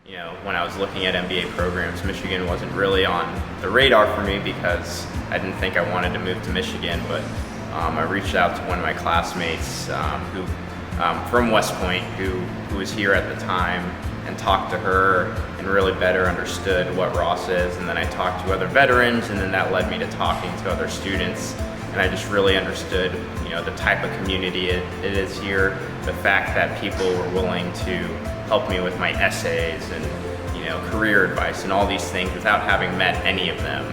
When I was looking at MBA programs, Michigan wasn't really on the radar for me because I didn't think I wanted to move to Michigan, but I reached out to one of my classmates who from West Point who was here at the time and talked to her and really better understood what Ross is. And then I talked to other veterans, and then that led me to talking to other students. And I just really understood, the type of community it is here, the fact that people were willing to help me with my essays and career advice and all these things without having met any of them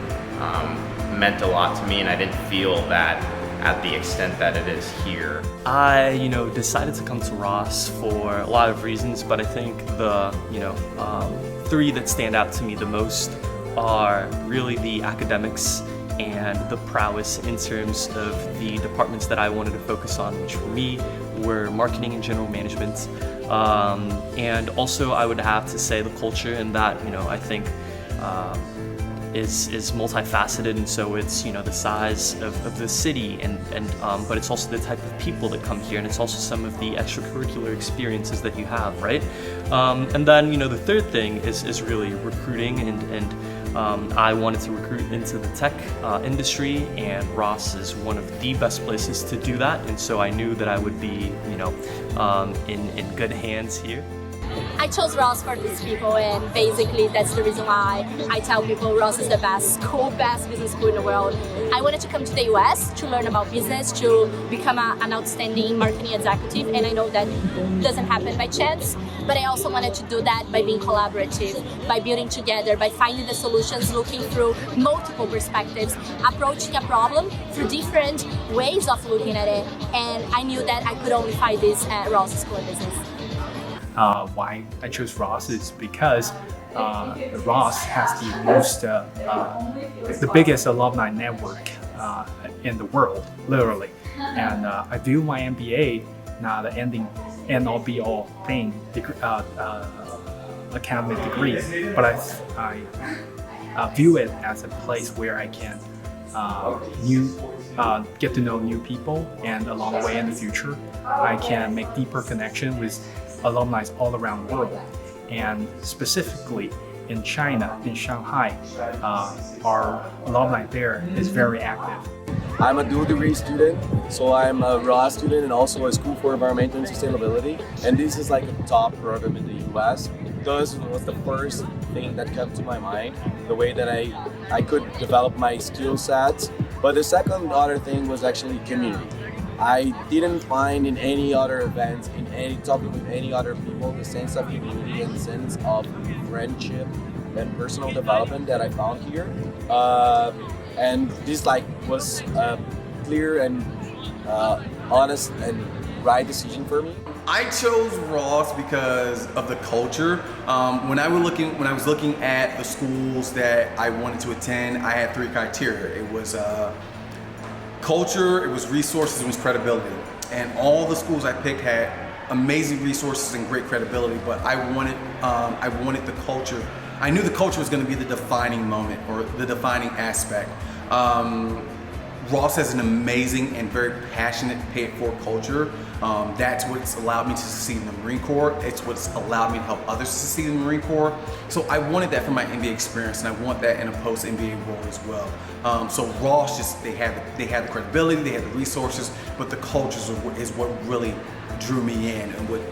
meant a lot to me, and I didn't feel that at the extent that it is here. I, decided to come to Ross for a lot of reasons, but I think the, three that stand out to me the most are really the academics and the prowess in terms of the departments that I wanted to focus on, which for me were marketing and general management. And also I would have to say the culture, and that, I think is multifaceted, and so it's the size of the city and but it's also the type of people that come here, and it's also some of the extracurricular experiences that you have, right? And then the third thing is really recruiting, and I wanted to recruit into the tech industry, and Ross is one of the best places to do that, and so I knew that I would be in good hands here. I chose Ross for these people, and basically that's the reason why I tell people Ross is the best business school in the world. I wanted to come to the US to learn about business, to become an outstanding marketing executive, and I know that doesn't happen by chance, but I also wanted to do that by being collaborative, by building together, by finding the solutions, looking through multiple perspectives, approaching a problem through different ways of looking at it, and I knew that I could only find this at Ross School of Business. Why I chose Ross is because Ross has the biggest alumni network in the world, literally. And I view my MBA not the end all be all thing, academic degree, but I view it as a place where I can get to know new people, and along the way in the future, I can make deeper connection with alumni all around the world. And specifically in China, in Shanghai, our alumni there is very active. I'm a dual degree student, so I'm a Ross student and also a School for Environmental and Sustainability. And this is like a top program in the US. Thus was the first thing that came to my mind, the way that I could develop my skill sets. But the second other thing was actually community. I didn't find in any other events, in any talking with any other people, the sense of community and sense of friendship and personal development that I found here. And this was a clear and honest and right decision for me. I chose Ross because of the culture. When I was looking at the schools that I wanted to attend, I had three criteria. It was culture, it was resources, it was credibility. And all the schools I picked had amazing resources and great credibility, but I wanted the culture. I knew the culture was going to be the defining moment or the defining aspect. Ross has an amazing and very passionate, paid-for culture. That's what's allowed me to succeed in the Marine Corps. It's what's allowed me to help others succeed in the Marine Corps. So I wanted that from my MBA experience, and I want that in a post-MBA role as well. So Ross, they had the credibility, they had the resources, but the culture is what really drew me in, and what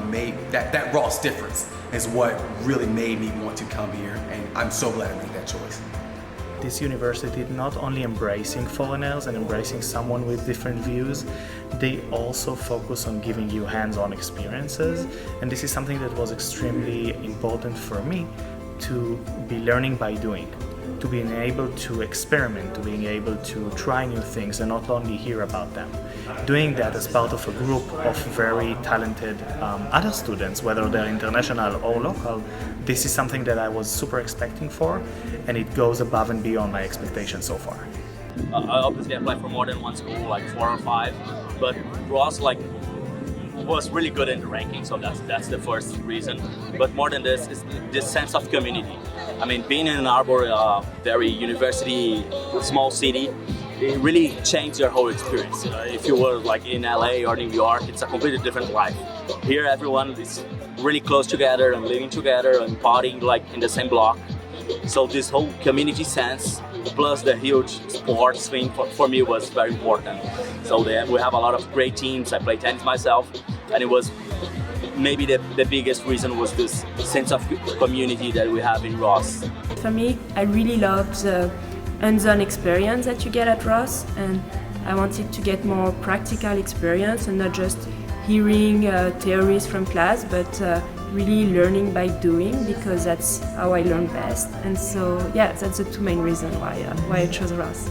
made that Ross difference is what really made me want to come here. And I'm so glad I made that choice. This university not only embracing foreigners and embracing someone with different views, they also focus on giving you hands-on experiences, and this is something that was extremely important for me, to be learning by doing, to being able to experiment, to being able to try new things and not only hear about them. Doing that as part of a group of very talented other students, whether they're international or local, this is something that I was super expecting for, and it goes above and beyond my expectations so far. I obviously applied for more than one school, like 4 or 5, but Ross was really good in the ranking, so that's the first reason. But more than this is this sense of community. I mean, being in Ann Arbor, very university, small city, it really changed your whole experience. If you were like in LA or New York, it's a completely different life. Here, everyone is really close together and living together and partying like in the same block. So this whole community sense plus the huge sports thing for me was very important. So we have a lot of great teams. I play tennis myself, and it was maybe the biggest reason was this sense of community that we have in Ross. For me, I really loved the hands-on experience that you get at Ross, and I wanted to get more practical experience and not just hearing theories from class, but really learning by doing, because that's how I learn best. And so, yeah, that's the two main reasons why I chose Ross.